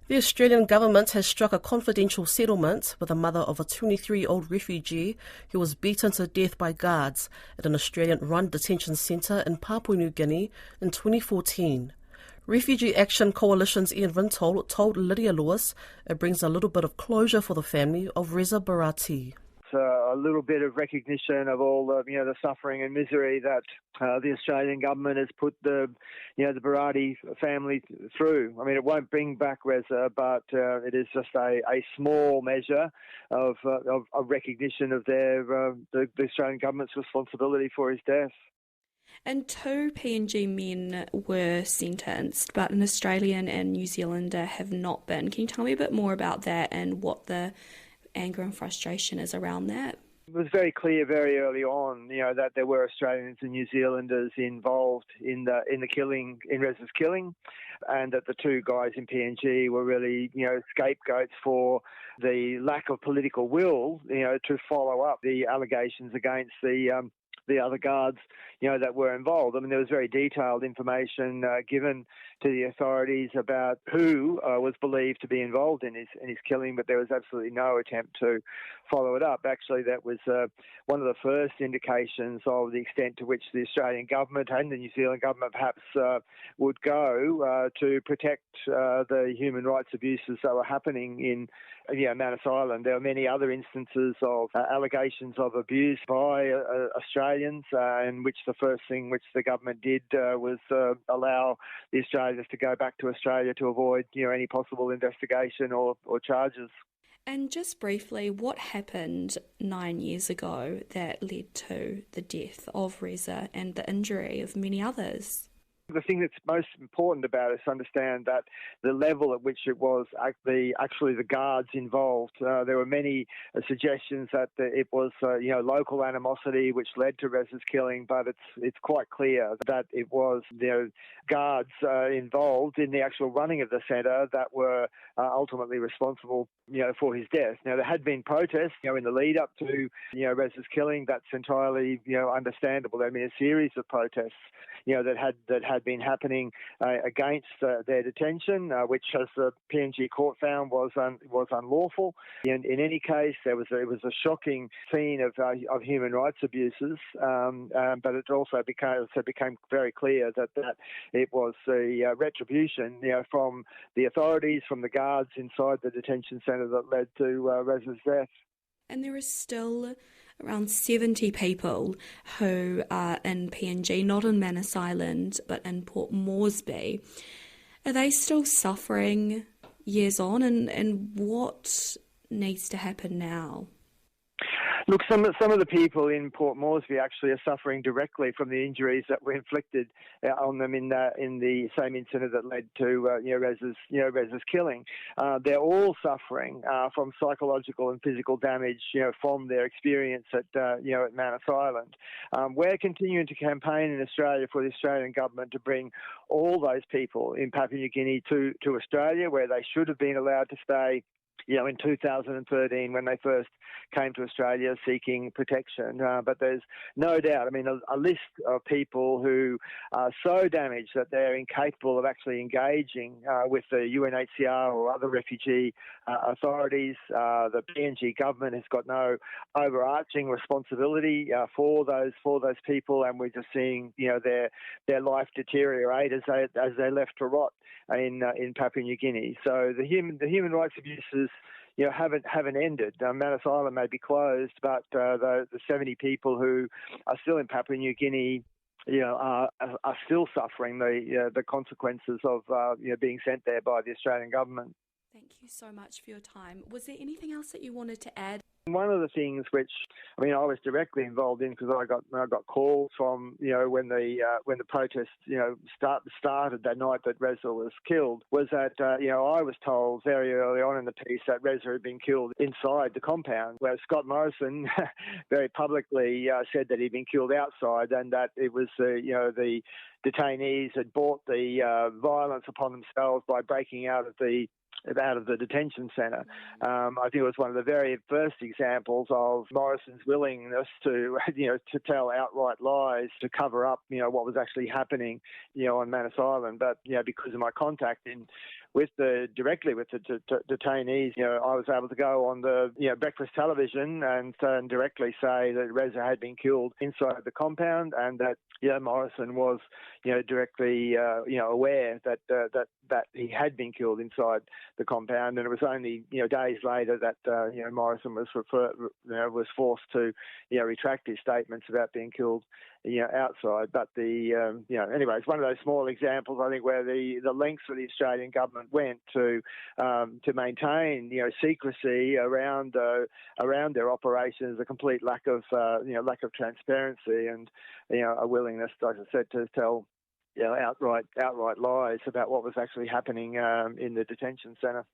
The Australian government has struck a confidential settlement with the mother of a 23-year-old refugee who was beaten to death by guards at an Australian-run detention centre in Papua New Guinea in 2014. Refugee Action Coalition's Ian Rintol told Lydia Lewis it brings a little bit of closure for the family of Reza Barati. A little bit of recognition of all the suffering and misery that the Australian government has put the Barati family through. I mean, it won't bring back Reza, but it is just a small measure of recognition of the Australian government's responsibility for his death. And 2 PNG men were sentenced, but an Australian and New Zealander have not been. Can you tell me a bit more about that and what the anger and frustration is around that? It was very clear very early on, that there were Australians and New Zealanders involved in the killing, in Reza's killing, and that the 2 guys in PNG were really, scapegoats for the lack of political will, to follow up the allegations against the other guards, that were involved. I mean, there was very detailed information given to the authorities about who was believed to be involved in his killing, but there was absolutely no attempt to follow it up. Actually, that was one of the first indications of the extent to which the Australian government and the New Zealand government perhaps would go to protect the human rights abuses that were happening in Manus Island. There were many other instances of allegations of abuse by Australians, in which the first thing which the government did was allow the Australians to go back to Australia to avoid any possible investigation or charges. And just briefly, what happened 9 years ago that led to the death of Reza and the injury of many others? The thing that's most important about it is to understand that the level at which it was actually the guards involved. There were many suggestions that it was local animosity which led to Reza's killing, but it's quite clear that it was guards involved in the actual running of the centre that were ultimately responsible for his death. Now, there had been protests in the lead up to Reza's killing. That's entirely understandable. There have been a series of protests that had been happening against their detention, which, as the PNG court found, was unlawful. In any case, it was a shocking scene of human rights abuses, but it also became very clear that it was the retribution from the authorities, from the guards inside the detention centre that led to Reza's death. And there is still around 70 people who are in PNG, not in Manus Island, but in Port Moresby. Are they still suffering years on, and what needs to happen now? Look, some of the people in Port Moresby actually are suffering directly from the injuries that were inflicted on them in the same incident that led to Reza's killing. They're all suffering from psychological and physical damage, from their experience at Manus Island. We're continuing to campaign in Australia for the Australian government to bring all those people in Papua New Guinea to Australia, where they should have been allowed to stay in 2013 when they first came to Australia seeking protection. But there's no doubt, a list of people who are so damaged that they're incapable of actually engaging with the UNHCR or other refugee authorities. The PNG government has got no overarching responsibility for those people, and we're just seeing their life deteriorate as they're left to rot in Papua New Guinea. So the human rights abuses haven't ended. Manus Island may be closed, but the 70 people who are still in Papua New Guinea are still suffering the consequences of being sent there by the Australian government. Thank you so much for your time. Was there anything else that you wanted to add? One of the things which I was directly involved in, because I got calls from when the protests started that night that Reza was killed, was that I was told very early on in the piece that Reza had been killed inside the compound, where Scott Morrison very publicly said that he'd been killed outside, and that it was the detainees had brought the violence upon themselves by breaking out of the out of the detention centre. I think it was one of the very first examples of Morrison's willingness to, to tell outright lies to cover up, what was actually happening, on Manus Island. But, because of my contact directly with the detainees, I was able to go on the, breakfast television and directly say that Reza had been killed inside the compound, and that, Morrison was, directly, aware that he had been killed inside the compound, and it was only days later that Morrison was forced to retract his statements about being killed outside. But anyway, it's one of those small examples, I think, where the lengths that the Australian government went to maintain secrecy around their operations, a complete lack of transparency, and a willingness, as I said, to tell outright lies about what was actually happening in the detention centre.